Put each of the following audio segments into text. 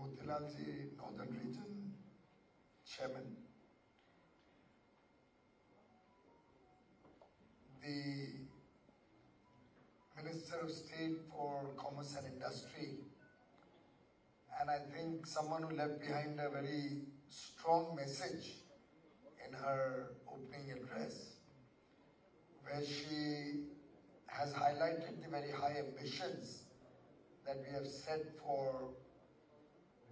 Motilalji, Northern Region Chairman, the Minister of State for Commerce and Industry, and I think someone who left behind a very strong message in her opening address, where she has highlighted the very high ambitions that we have set for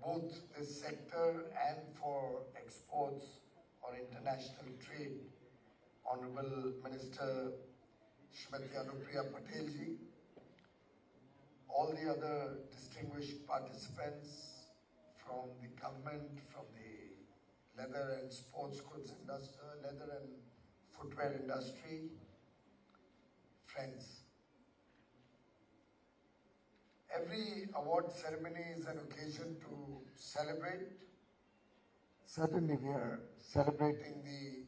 both this sector and for exports or international trade. Honorable Minister Shrimati Anupriya Patelji, all the other distinguished participants from the government, from the leather and sports goods industry, leather and footwear industry, friends. Every award ceremony is an occasion to celebrate. Certainly we are celebrating the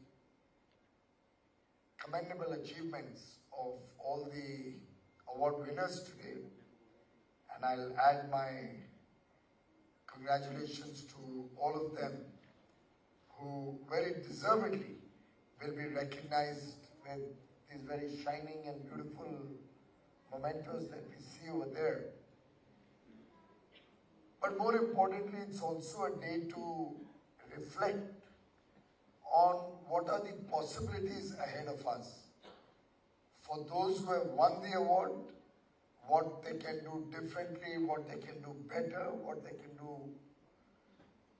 commendable achievements of all the award winners today. And I'll add my congratulations to all of them who very deservedly will be recognized with these very shining and beautiful mementos that we see over there. But more importantly, it's also a day to reflect on what are the possibilities ahead of us. For those who have won the award, what they can do differently, what they can do better, what they can do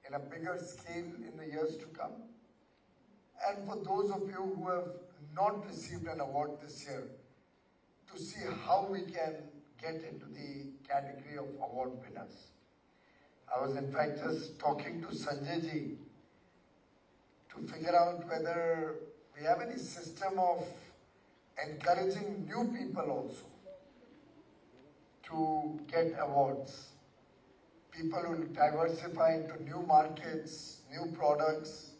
in a bigger scale in the years to come. And for those of you who have not received an award this year, to see how we can get into the category of award winners. I was in fact just talking to Sanjay ji to figure out whether we have any system of encouraging new people also to get awards. People who diversify into new markets, new products,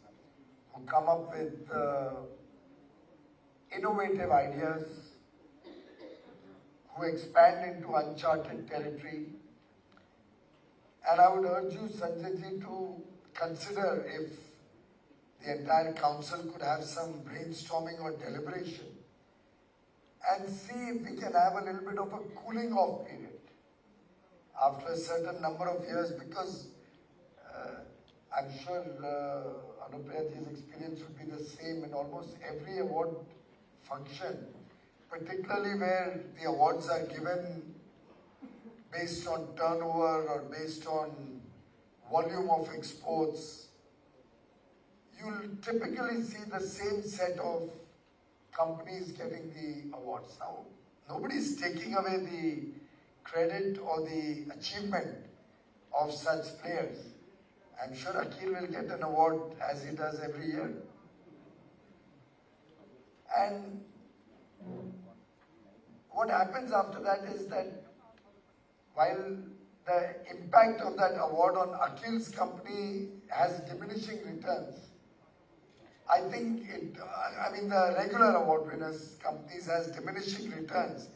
who come up with innovative ideas, who expand into uncharted territory. And I would urge you, Sanjay ji, to consider if the entire council could have some brainstorming or deliberation and see if we can have a little bit of a cooling off period after a certain number of years, because I'm sure Anupriyaji's experience would be the same in almost every award function, particularly where the awards are given based on turnover or based on volume of exports. You'll typically see the same set of companies getting the awards. Now, nobody's taking away the credit or the achievement of such players. I'm sure Akhil will get an award as he does every year. And what happens after that is that while the impact of that award on Akhil's company has diminishing returns, I think the regular award winners companies has diminishing returns.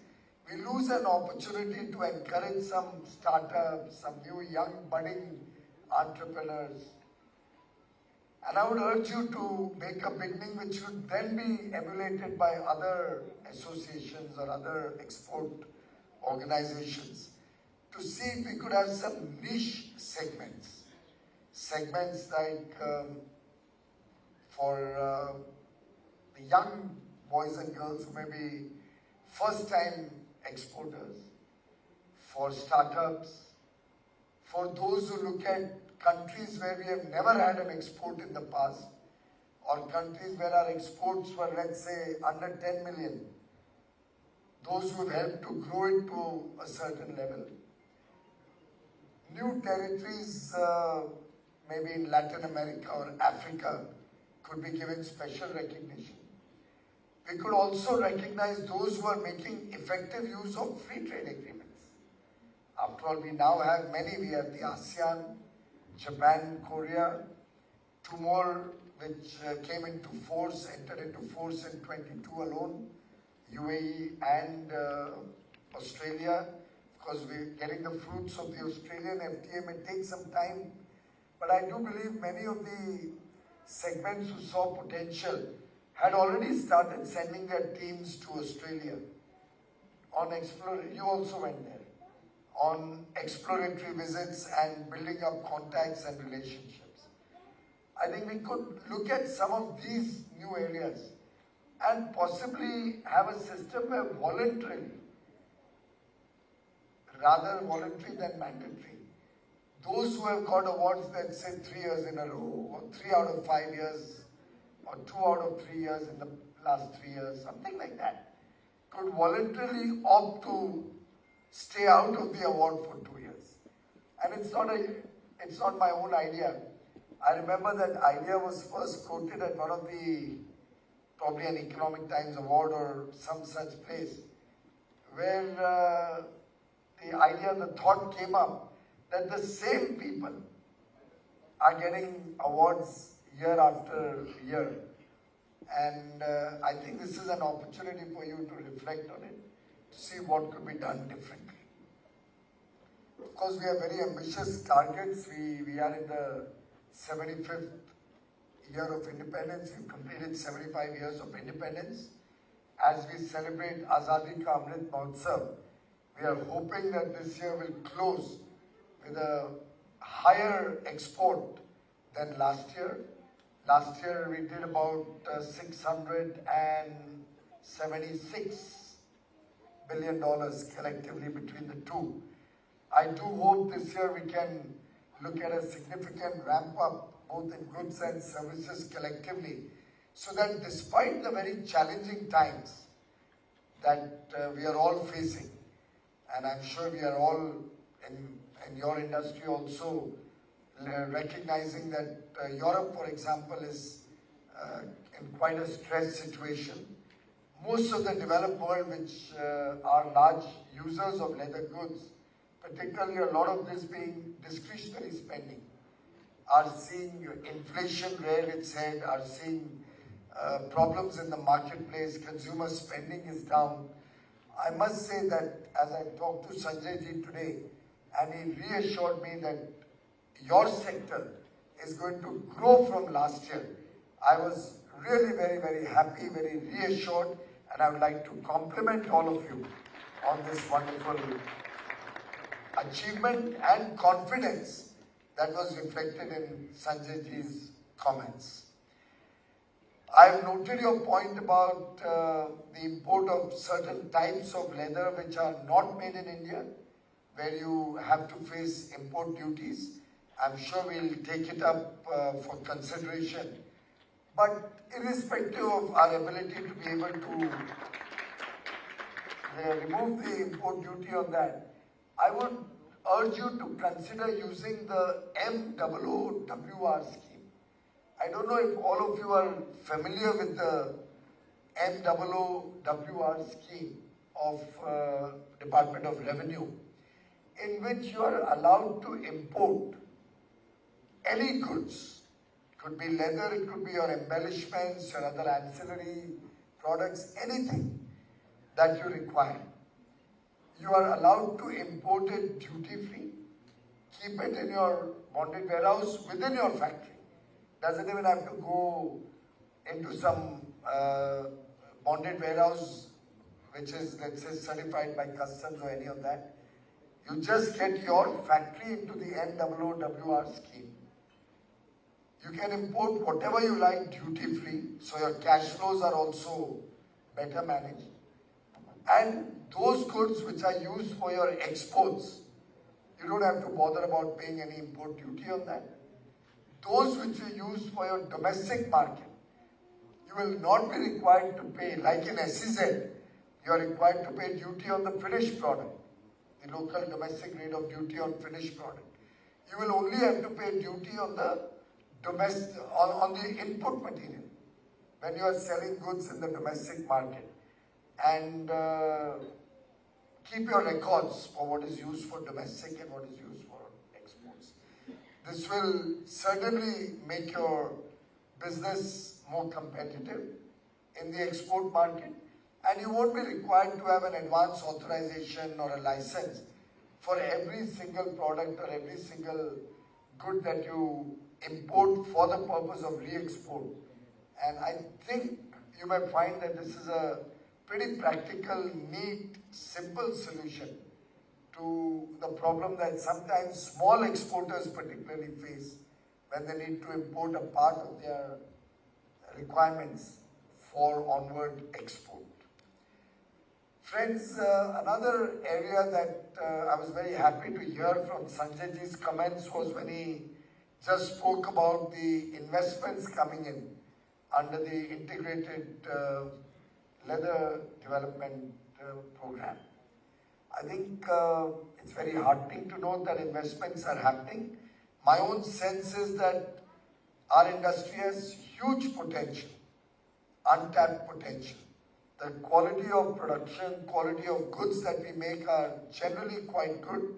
We lose an opportunity to encourage some startups, some new young budding entrepreneurs. And I would urge you to make a beginning which would then be emulated by other associations or other export organizations, to see if we could have some niche segments. Segments like for the young boys and girls who may be first-time exporters, for startups, for those who look at countries where we have never had an export in the past, or countries where our exports were, let's say, under 10 million. Those who have helped to grow it to a certain level. New territories, maybe in Latin America or Africa, could be given special recognition. We could also recognize those who are making effective use of free trade agreements. After all, we now have many. We have the ASEAN, Japan, Korea, two more which entered into force in 22 alone, UAE and Australia. Of because we're getting the fruits of the Australian FTA may take some time. But I do believe many of the segments who saw potential had already started sending their teams to Australia on exploratory, you also went there, on exploratory visits and building up contacts and relationships. I think we could look at some of these new areas and possibly have a system where voluntarily, rather voluntary than mandatory, those who have got awards, let's say 3 years in a row, or 3 out of 5 years, or 2 out of 3 years in the last 3 years, something like that, could voluntarily opt to stay out of the award for 2 years. And it's not my own idea. I remember that idea was first quoted at one of the, probably an Economic Times award or some such place, where the idea, the thought came up that the same people are getting awards year after year. And I think this is an opportunity for you to reflect on it, to see what could be done differently. Of course, we have very ambitious targets. We are in the 75th year of independence. We've completed 75 years of independence. As we celebrate Azadi Ka Amrit Mahotsav, we are hoping that this year will close with a higher export than last year. Last year we did about $676 billion collectively between the two. I do hope this year we can look at a significant ramp up both in goods and services collectively, so that despite the very challenging times that we are all facing, and I'm sure we are all in your industry also recognizing that Europe, for example, is in quite a stressed situation. Most of the developed world, which are large users of leather goods, particularly a lot of this being discretionary spending, are seeing inflation rear its head, are seeing problems in the marketplace, consumer spending is down. I must say that as I talked to Sanjay ji today, and he reassured me that your sector is going to grow from last year, I was really very, very happy, very reassured, and I would like to compliment all of you on this wonderful achievement and confidence that was reflected in Sanjay ji's comments. I've noted your point about the import of certain types of leather which are not made in India, where you have to face import duties. I'm sure we'll take it up for consideration. But irrespective of our ability to be able to remove the import duty on that, I would urge you to consider using the MOOWR scheme. I don't know if all of you are familiar with the MOOWR scheme of Department of Revenue, in which you are allowed to import any goods. It could be leather, it could be your embellishments, your other ancillary products, anything that you require. You are allowed to import it duty-free, keep it in your bonded warehouse within your factory. Doesn't even have to go into some bonded warehouse which is, let's say, certified by customs or any of that. You just get your factory into the MOOWR scheme. You can import whatever you like duty-free, so your cash flows are also better managed. And those goods which are used for your exports, you don't have to bother about paying any import duty on that. Those which you use for your domestic market, you will not be required to pay, like in SEZ, you are required to pay duty on the finished product, the local domestic rate of duty on finished product. You will only have to pay duty on the domestic, on the input material when you are selling goods in the domestic market. And keep your records for what is used for domestic and what is used for exports. This will certainly make your business more competitive in the export market, and you won't be required to have an advance authorization or a license for every single product or every single good that you import for the purpose of re-export. And I think you may find that this is a pretty practical, neat, simple solution to the problem that sometimes small exporters particularly face when they need to import a part of their requirements for onward export. Friends, another area that I was very happy to hear from Sanjay ji's comments was when he just spoke about the investments coming in under the integrated leather development program. I think it's very heartening to note that investments are happening. My own sense is that our industry has huge potential, untapped potential. The quality of production, quality of goods that we make are generally quite good.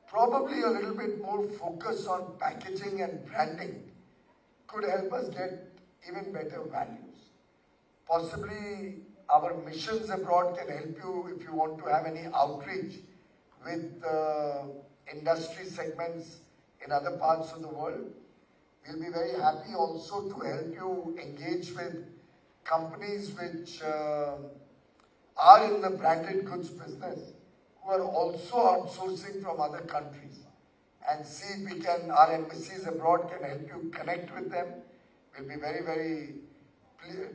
Probably a little bit more focus on packaging and branding could help us get even better values. Possibly our missions abroad can help you if you want to have any outreach with industry segments in other parts of the world. We'll be very happy also to help you engage with companies which are in the branded goods business who are also outsourcing from other countries, and see if we can, our embassies abroad can help you connect with them. We'll be very, very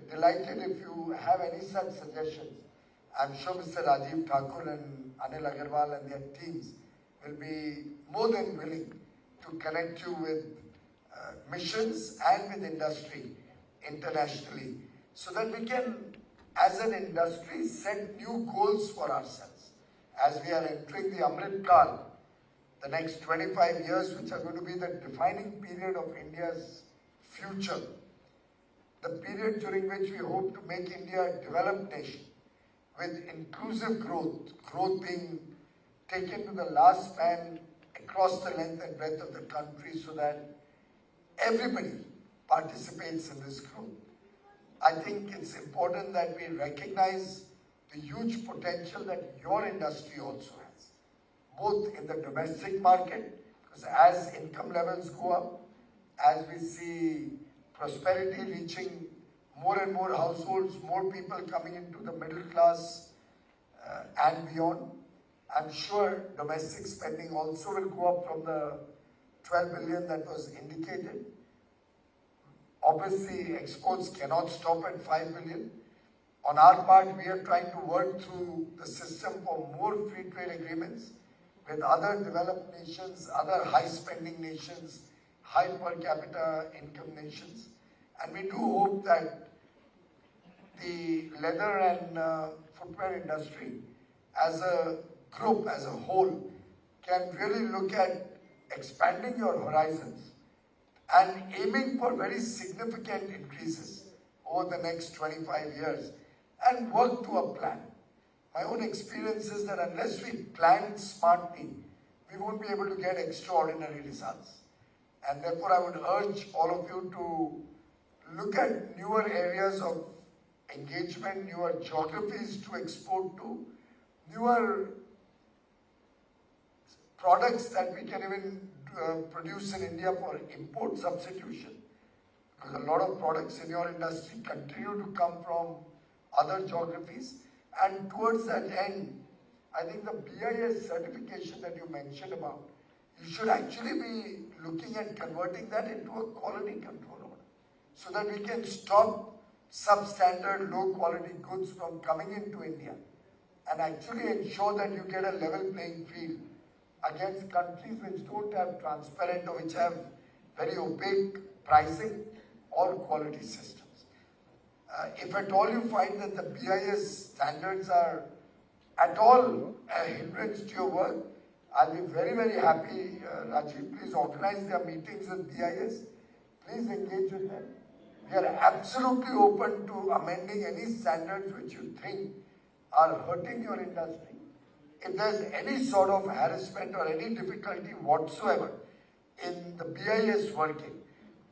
delighted if you have any such suggestions. I'm sure Mr. Rajiv Thakur and Anil Agarwal and their teams will be more than willing to connect you with missions and with industry internationally, so that we can, as an industry, set new goals for ourselves. As we are entering the Amrit Kal, the next 25 years, which are going to be the defining period of India's future, the period during which we hope to make India a developed nation with inclusive growth being taken to the last span across the length and breadth of the country so that everybody participates in this growth. I think it's important that we recognize the huge potential that your industry also has, both in the domestic market, because as income levels go up, as we see prosperity reaching more and more households, more people coming into the middle class and beyond, I'm sure domestic spending also will go up from the 12 billion that was indicated. Obviously, exports cannot stop at 5 billion. On our part, we are trying to work through the system for more free trade agreements with other developed nations, other high-spending nations, high per capita income nations. And we do hope that the leather and footwear industry as a group, as a whole, can really look at expanding your horizons and aiming for very significant increases over the next 25 years and work to a plan. My own experience is that unless we plan smartly, we won't be able to get extraordinary results. And therefore, I would urge all of you to look at newer areas of engagement, newer geographies to export to, newer products that we can even produce in India for import substitution. Because a lot of products in your industry continue to come from other geographies. And towards that end, I think the BIS certification that you mentioned about, you should actually be looking at converting that into a quality control order, so that we can stop substandard, low-quality goods from coming into India and actually ensure that you get a level playing field against countries which don't have transparent or which have very opaque pricing or quality systems. If at all you find that the BIS standards are at all a hindrance to your work, I'll be very, very happy. Rajiv, please organize their meetings with BIS. Please engage with them. We are absolutely open to amending any standards which you think are hurting your industry. If there's any sort of harassment or any difficulty whatsoever in the BIS working,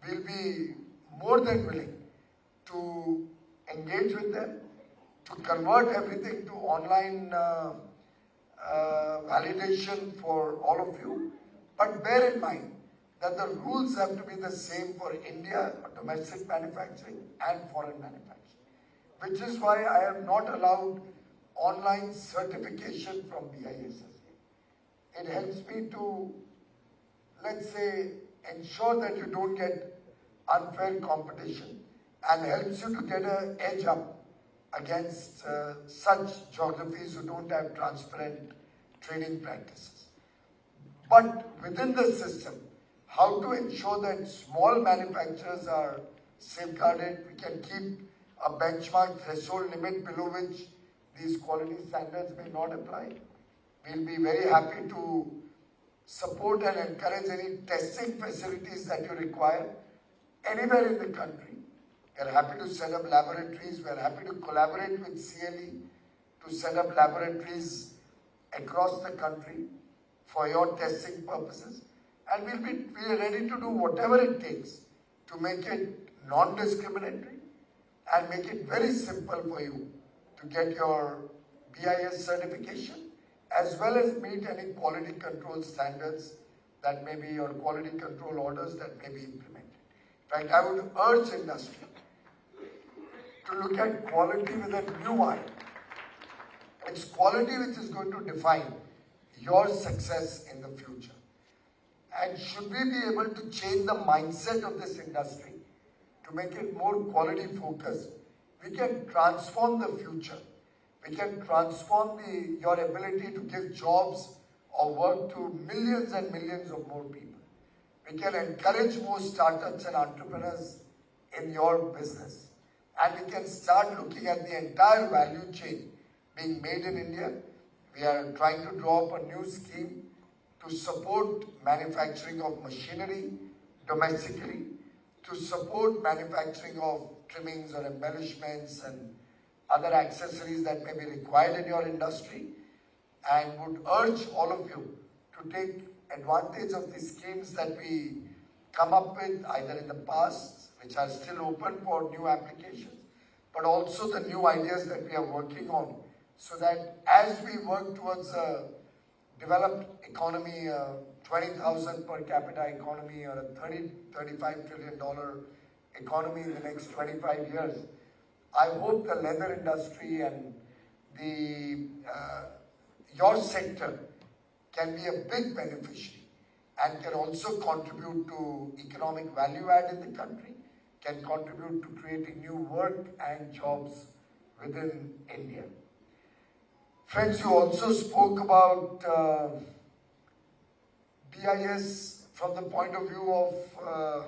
we'll be more than willing to engage with them, to convert everything to online validation for all of you. But bear in mind that the rules have to be the same for India, domestic manufacturing and foreign manufacturing. Which is why I have not allowed online certification from BISSA. It helps me to, let's say, ensure that you don't get unfair competition and helps you to get an edge up against such geographies who don't have transparent trading practices. But within the system, how to ensure that small manufacturers are safeguarded, we can keep a benchmark threshold limit below which these quality standards may not apply. We'll be very happy to support and encourage any testing facilities that you require anywhere in the country. We're happy to set up laboratories. We're happy to collaborate with CLE to set up laboratories across the country for your testing purposes. And we are ready to do whatever it takes to make it non-discriminatory and make it very simple for you to get your BIS certification as well as meet any quality control standards that may be, or quality control orders that may be implemented. In fact, I would urge industry to look at quality with a new eye. It's quality which is going to define your success in the future. And should we be able to change the mindset of this industry to make it more quality focused, we can transform the future. We can transform your ability to give jobs or work to millions and millions of more people. We can encourage more startups and entrepreneurs in your business. And we can start looking at the entire value chain being made in India. We are trying to draw up a new scheme to support manufacturing of machinery domestically, to support manufacturing of trimmings or embellishments and other accessories that may be required in your industry, and would urge all of you to take advantage of the schemes that we come up with either in the past, which are still open for new applications, but also the new ideas that we are working on, so that as we work towards a developed economy, a 20,000 per capita economy, or a $35 trillion economy in the next 25 years, I hope the leather industry and your sector can be a big beneficiary and can also contribute to economic value add in the country, can contribute to creating new work and jobs within India. Friends, you also spoke about BIS from the point of view of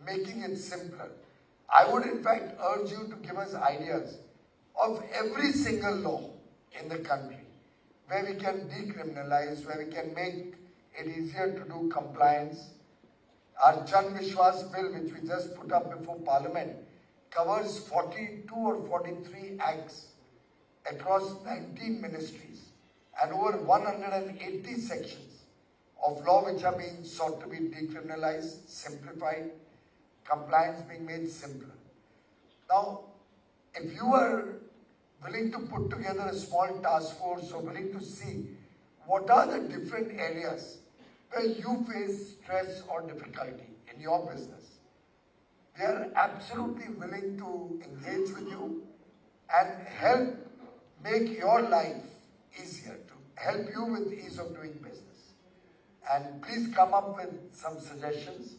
making it simpler. I would in fact urge you to give us ideas of every single law in the country where we can decriminalize, where we can make it easier to do compliance. Our Jan Vishwas bill, which we just put up before Parliament, covers 42 or 43 acts across 19 ministries and over 180 sections of law which are being sought to be decriminalized, simplified, compliance being made simpler. Now, if you are willing to put together a small task force or willing to see what are the different areas where you face stress or difficulty in your business, we are absolutely willing to engage with you and help make your life easier, to help you with ease of doing business. And please come up with some suggestions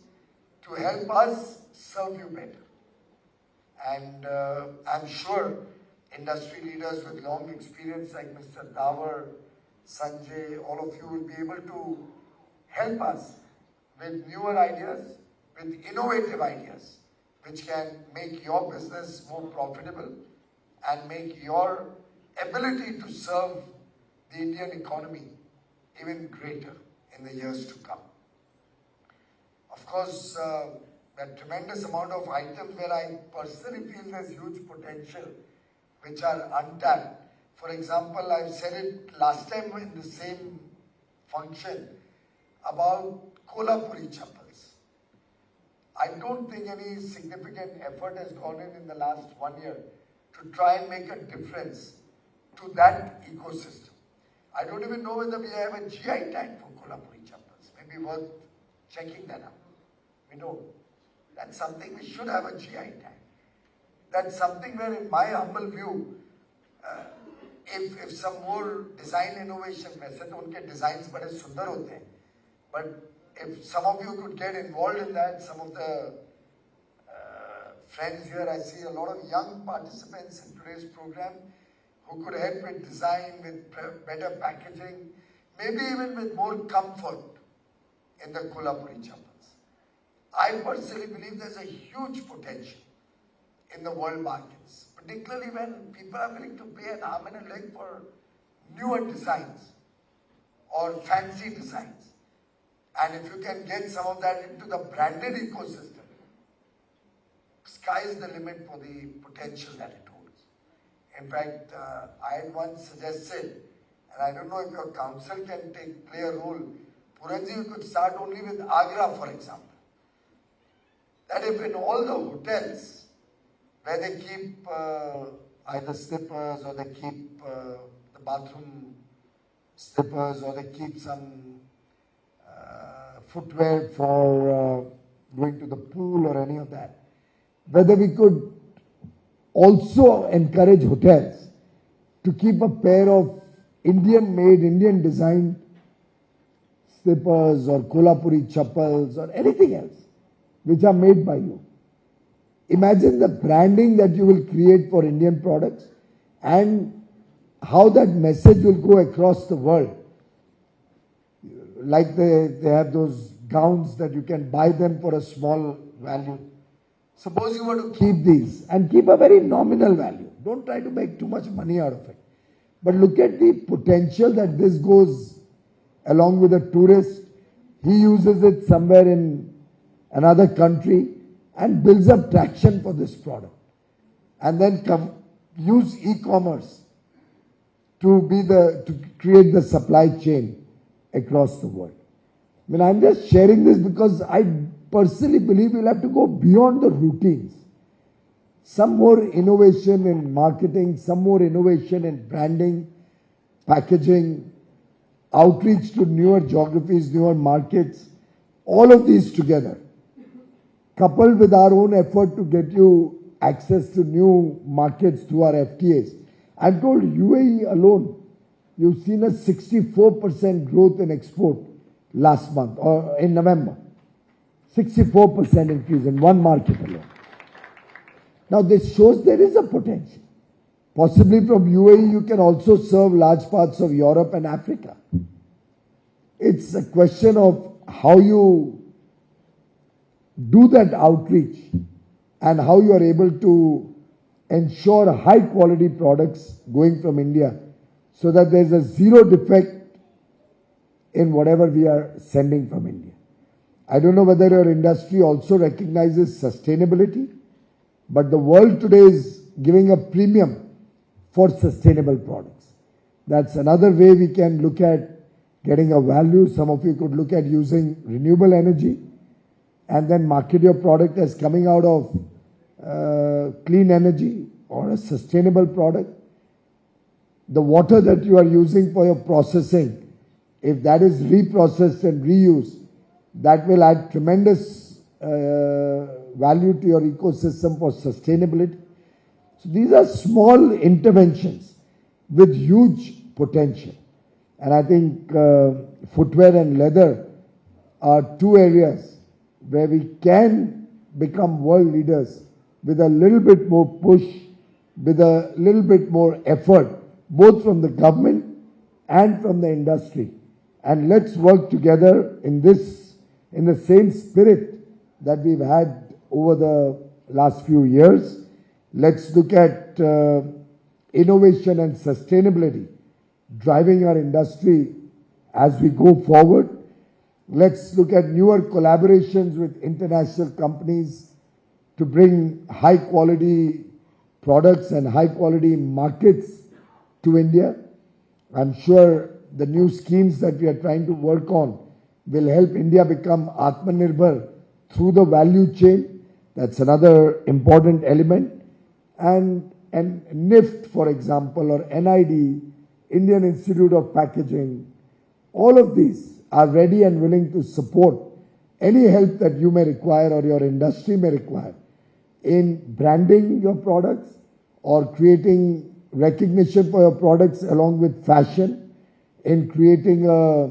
to help us serve you better. And I'm sure industry leaders with long experience like Mr. Dawar, Sanjay, all of you will be able to help us with newer ideas, with innovative ideas, which can make your business more profitable and make your ability to serve the Indian economy even greater in the years to come. Of course, a tremendous amount of items where I personally feel there's huge potential which are untapped. For example, I've said it last time in the same function about Kolhapuri chappals. I don't think any significant effort has gone in the last 1 year to try and make a difference to that ecosystem. I don't even know whether we have a GI tag for Kolhapuri chappals. Maybe worth checking that out. We don't. That's something we should have a GI tag. That's something where, in my humble view, if some more design innovation, वैसे तो उनके designs बड़े सुंदर होते हैं, but if some of you could get involved in that, some of the friends here, I see a lot of young participants in today's program who could help with design, with better packaging, maybe even with more comfort in the Kolhapuri chappals. I personally believe there's a huge potential in the world markets, particularly when people are willing to pay an arm and a leg for newer designs or fancy designs. And if you can get some of that into the branded ecosystem, sky is the limit for the potential that it holds. In fact, I had once suggested, and I don't know if your council can play a role, Puranji, you could start only with Agra, for example. That if in all the hotels where they keep either slippers or they keep the bathroom slippers or they keep some footwear for going to the pool or any of that, whether we could also encourage hotels to keep a pair of Indian-made, Indian-designed slippers or Kolhapuri chappals or anything else which are made by you. Imagine the branding that you will create for Indian products and how that message will go across the world. Like they have those gowns that you can buy them for a small value. Suppose you were to keep these and keep a very nominal value. Don't try to make too much money out of it. But look at the potential that this goes along with a tourist. He uses it somewhere in another country and builds up traction for this product. And then use e-commerce to create the supply chain across the world. I mean, I'm just sharing this because I personally believe we'll have to go beyond the routines. Some more innovation in marketing, some more innovation in branding, packaging, outreach to newer geographies, newer markets, all of these together, coupled with our own effort to get you access to new markets through our FTAs. I'm told UAE alone, you've seen a 64% growth in export last month or in November. 64% increase in one market alone. Now this shows there is a potential. Possibly from UAE you can also serve large parts of Europe and Africa. It's a question of how you do that outreach and how you are able to ensure high quality products going from India so that there's a zero defect in whatever we are sending from India. I don't know whether your industry also recognizes sustainability, but the world today is giving a premium for sustainable products. That's another way we can look at getting a value. Some of you could look at using renewable energy and then market your product as coming out of clean energy or a sustainable product. The water that you are using for your processing, if that is reprocessed and reused, that will add tremendous value to your ecosystem for sustainability. So these are small interventions with huge potential. And I think footwear and leather are two areas where we can become world leaders with a little bit more push, with a little bit more effort, both from the government and from the industry. And let's work together in the same spirit that we've had over the last few years. Let's look at innovation and sustainability driving our industry as we go forward. Let's look at newer collaborations with international companies to bring high quality products and high quality markets to India. I'm sure the new schemes that we are trying to work on will help India become Atmanirbhar through the value chain. That's another important element. And NIFT, for example, or NID Indian Institute of Packaging, all of these are ready and willing to support any help that you may require or your industry may require in branding your products or creating recognition for your products along with fashion, in creating a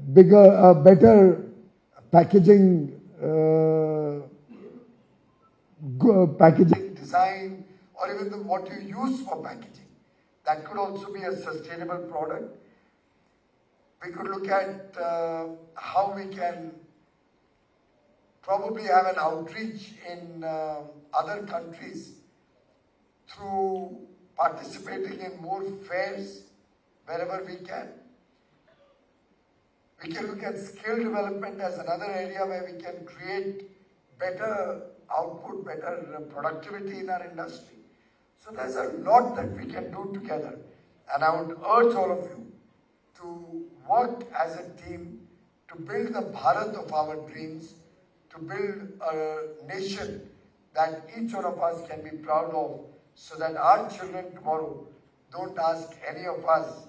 better packaging, packaging design, or even what you use for packaging. That could also be a sustainable product. We could look at how we can probably have an outreach in other countries through participating in more fairs wherever we can. We can look at skill development as another area where we can create better output, better productivity in our industry. So there's a lot that we can do together. And I would urge all of you to work as a team to build the Bharat of our dreams, to build a nation that each one of us can be proud of, so that our children tomorrow don't ask any of us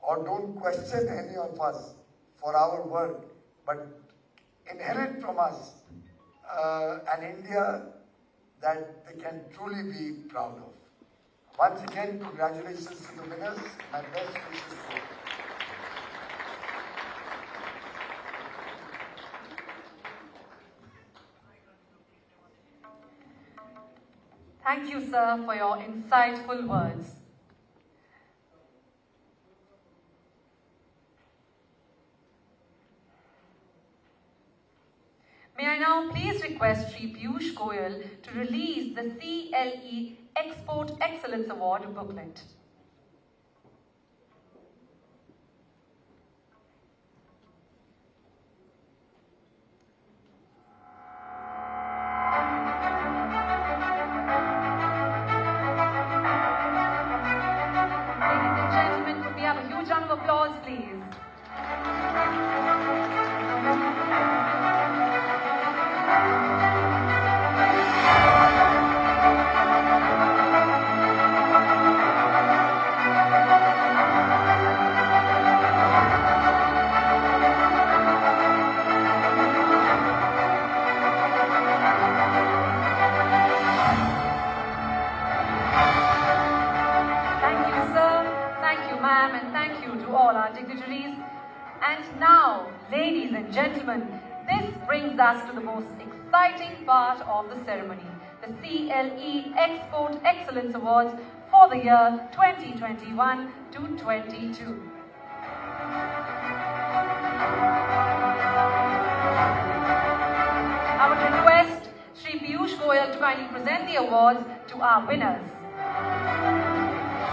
or don't question any of us for our work, but inherit from us an India that they can truly be proud of. Once again, congratulations to the winners. My best wishes to you. Thank you, sir, for your insightful words. May I now please request Shri Piyush Goyal to release the CLE Export Excellence Award booklet. Ladies and gentlemen, could we have a huge round of applause, please? And thank you to all our dignitaries. And now, ladies and gentlemen, this brings us to the most exciting part of the ceremony, the CLE Export Excellence Awards for the year 2021 to 22. I would request Shri Piyush Goyal to kindly present the awards to our winners.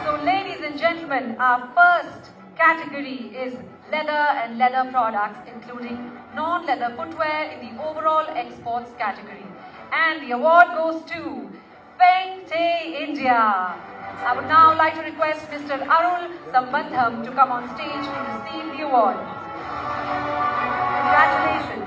So, ladies and gentlemen, our first category is leather and leather products, including non-leather footwear in the overall exports category. And the award goes to Feng Tay, India. I would now like to request Mr. Arul Sambandham to come on stage to receive the award. Congratulations.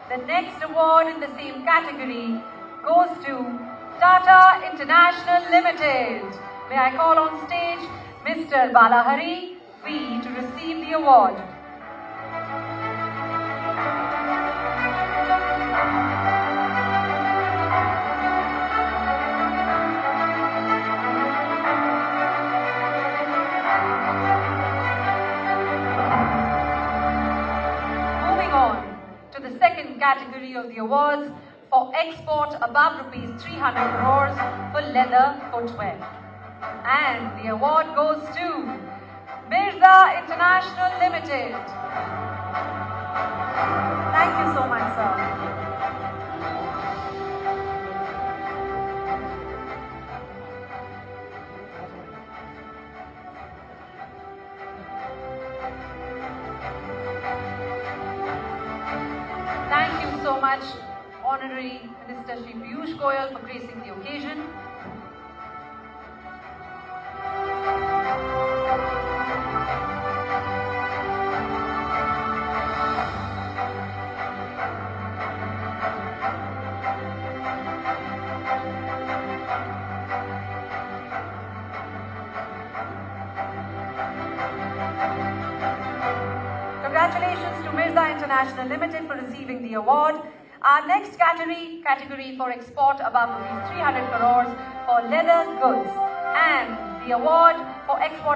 The next award in the same category goes to Tata International Limited. May I call on stage Mr. Balahari V to receive the award. Moving on to the second category of the awards for export above rupees 300 crores for leather footwear. And the award goes to Mirza International Limited. Thank you so much, sir. Thank you so much, Honorary Minister Shri Piyush Goyal, for gracing the occasion. Congratulations to Mirza International Limited for receiving the award. Our next category for export above rupees 300 crores for leather goods, and the award for export